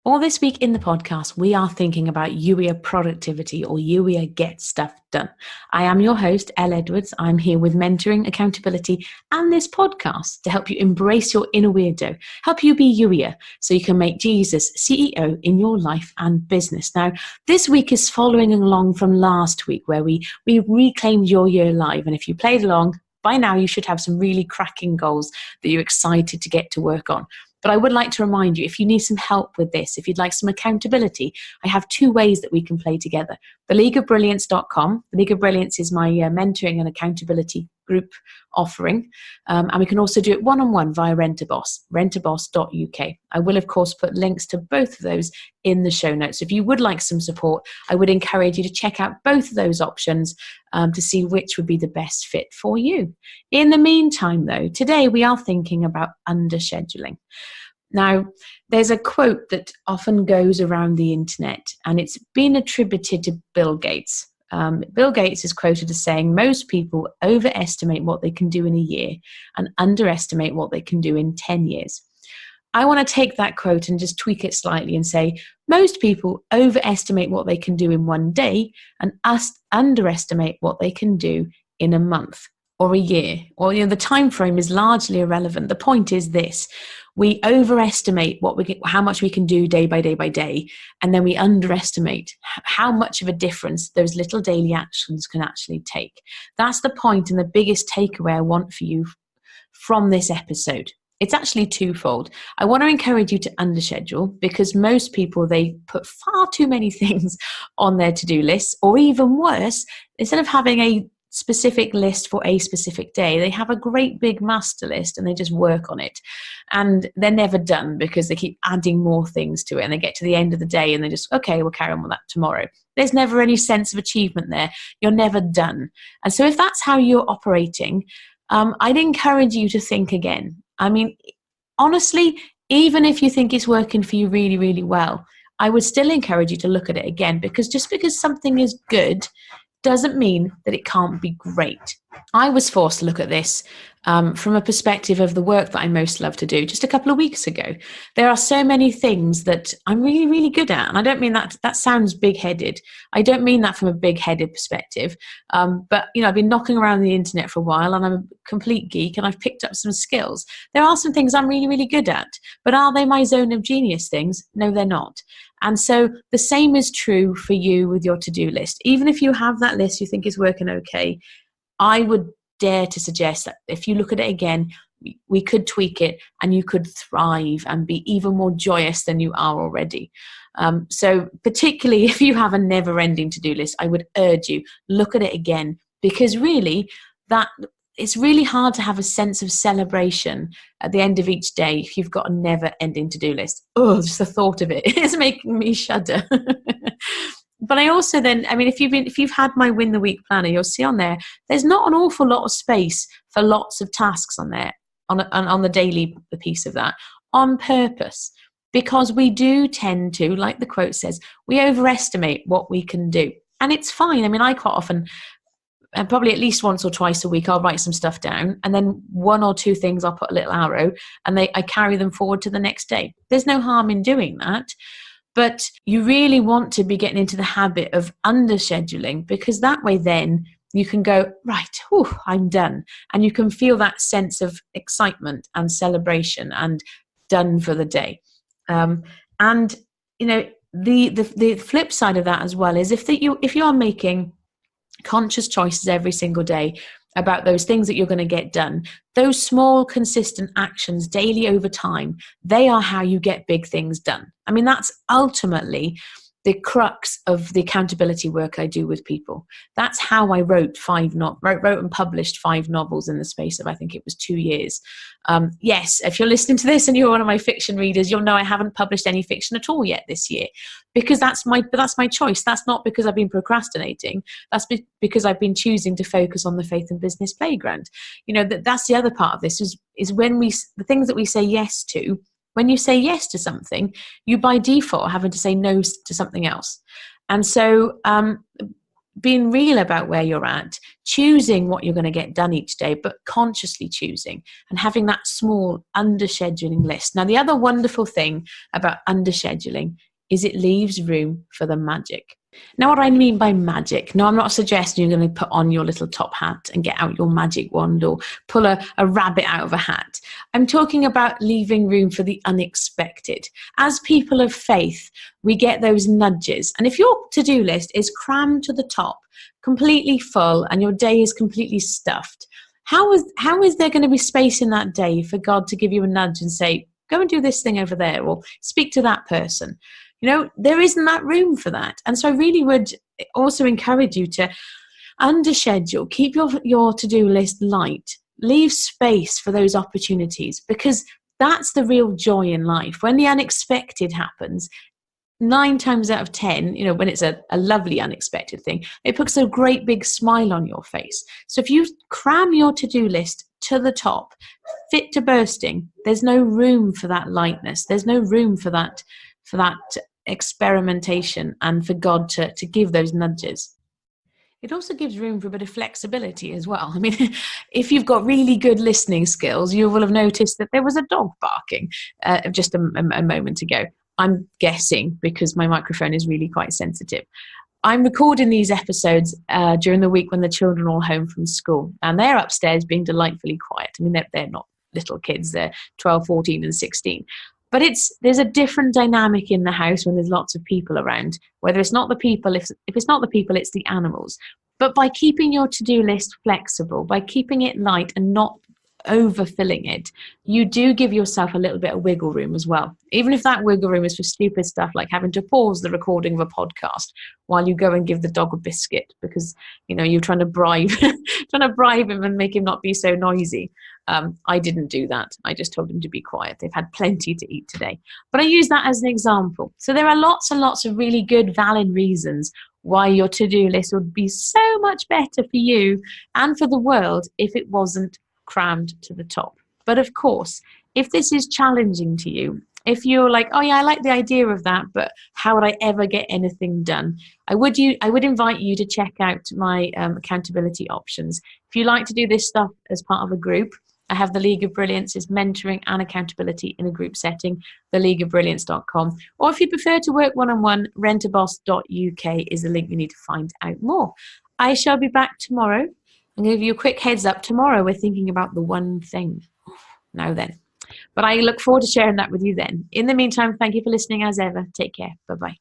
Well, this week in the podcast, we are thinking about Youier productivity, or Youier get stuff done. I am your host, Elle Edwards. I'm here with mentoring, accountability, and this podcast to help you embrace your inner weirdo, help you be Youier so you can make Jesus CEO in your life and business. Now, this week is following along from last week where we reclaimed your year live. And if you played along, by now you should have some really cracking goals that you're excited to get to work on. But I would like to remind you, if you need some help with this, if you'd like some accountability, I have two ways that we can play together. TheLeagueOfBrilliance.com. The League of Brilliance is my mentoring and accountability group offering. And we can also do it one-on-one via Rent-A-Boss, rentaboss.uk. I will, of course, put links to both of those in the show notes. If you would like some support, I would encourage you to check out both of those options to see which would be the best fit for you. In the meantime, though, today we are thinking about underscheduling. Now, there's a quote that often goes around the internet, and it's been attributed to Bill Gates. Bill Gates is quoted as saying, most people overestimate what they can do in a year and underestimate what they can do in 10 years. I want to take that quote and just tweak it slightly and say, most people overestimate what they can do in one day and underestimate what they can do in a month or a year, or the time frame is largely irrelevant. The point is this: we overestimate how much we can do day by day by day, and then we underestimate how much of a difference those little daily actions can actually take. That's the point and the biggest takeaway I want for you from this episode. It's actually twofold. I want to encourage you to underschedule, because most people, they put far too many things on their to-do list, or even worse, instead of having a specific list for a specific day, they have a great big master list and they just work on it, and they're never done because they keep adding more things to it, and they get to the end of the day and they just, okay, we'll carry on with that tomorrow. There's never any sense of achievement there. You're never done. And so if that's how you're operating, I'd encourage you to think again. I mean, honestly, even if you think it's working for you really, really well, I would still encourage you to look at it again, because just because something is good doesn't mean that it can't be great. I was forced to look at this from a perspective of the work that I most love to do just a couple of weeks ago. There are so many things that I'm really, really good at. And I don't mean that sounds big-headed. I don't mean that from a big-headed perspective. But, I've been knocking around the internet for a while, and I'm a complete geek, and I've picked up some skills. There are some things I'm really, really good at. But are they my zone of genius things? No, they're not. And so the same is true for you with your to-do list. Even if you have that list you think is working okay, I would dare to suggest that if you look at it again, we could tweak it and you could thrive and be even more joyous than you are already. So particularly if you have a never-ending to-do list, I would urge you, look at it again, because really it's really hard to have a sense of celebration at the end of each day if you've got a never-ending to-do list. Oh, just the thought of it is making me shudder. But I also if you've had my Win the Week planner, you'll see on there's not an awful lot of space for lots of tasks on there, on the daily piece of that, on purpose. Because we do tend to, like the quote says, we overestimate what we can do. And it's fine. I mean, I quite often, and probably at least once or twice a week, I'll write some stuff down, and then one or two things I'll put a little arrow, and I carry them forward to the next day. There's no harm in doing that. But you really want to be getting into the habit of underscheduling, because that way then you can go, right, I'm done. And you can feel that sense of excitement and celebration and done for the day. The flip side of that as well is if you are making conscious choices every single day about those things that you're going to get done, those small, consistent actions daily over time, they are how you get big things done. I mean, that's ultimately the crux of the accountability work I do with people. That's how I wrote and published 5 novels in the space of, I think it was 2 years. Yes, if you're listening to this and you're one of my fiction readers, you'll know I haven't published any fiction at all yet this year, because that's my choice. That's not because I've been procrastinating. That's because I've been choosing to focus on the faith and business playground. That's the other part of this is when the things that we say yes to. When you say yes to something, you by default are having to say no to something else. And so being real about where you're at, choosing what you're going to get done each day, but consciously choosing and having that small under-scheduling list. Now, the other wonderful thing about under-scheduling is it leaves room for the magic. Now, what I mean by magic, no, I'm not suggesting you're going to put on your little top hat and get out your magic wand or pull a rabbit out of a hat. I'm talking about leaving room for the unexpected. As people of faith, we get those nudges. And if your to-do list is crammed to the top, completely full, and your day is completely stuffed, how is there going to be space in that day for God to give you a nudge and say, go and do this thing over there, or speak to that person? There isn't that room for that. And so I really would also encourage you to under-schedule, keep your to-do list light, leave space for those opportunities, because that's the real joy in life. When the unexpected happens, 9 times out of 10, when it's a lovely unexpected thing, it puts a great big smile on your face. So if you cram your to-do list to the top, fit to bursting, there's no room for that lightness. There's no room for that experimentation and for God to give those nudges. It also gives room for a bit of flexibility as well. I mean, if you've got really good listening skills, you will have noticed that there was a dog barking just a moment ago. I'm guessing because my microphone is really quite sensitive. I'm recording these episodes during the week when the children are all home from school, and they're upstairs being delightfully quiet. I mean, they're not little kids. They're 12, 14 and 16. But there's a different dynamic in the house when there's lots of people around. Whether it's not the people, if it's not the people, it's the animals. But by keeping your to-do list flexible, by keeping it light and not overfilling it, you do give yourself a little bit of wiggle room as well. Even if that wiggle room is for stupid stuff like having to pause the recording of a podcast while you go and give the dog a biscuit because you're trying to bribe him and make him not be so noisy. I didn't do that. I just told him to be quiet. They've had plenty to eat today. But I use that as an example. So there are lots and lots of really good, valid reasons why your to-do list would be so much better for you and for the world if it wasn't crammed to the top. But of course, if this is challenging to you, if you're like, oh yeah, I like the idea of that, but how would I ever get anything done? I would invite you to check out my accountability options. If you like to do this stuff as part of a group, I have the League of Brilliance is mentoring and accountability in a group setting, theleagueofbrilliance.com. Or if you prefer to work one-on-one, rentaboss.uk is the link you need to find out more. I shall be back tomorrow. I'm going to give you a quick heads up. Tomorrow we're thinking about the one thing. Now then. But I look forward to sharing that with you then. In the meantime, thank you for listening as ever. Take care. Bye-bye.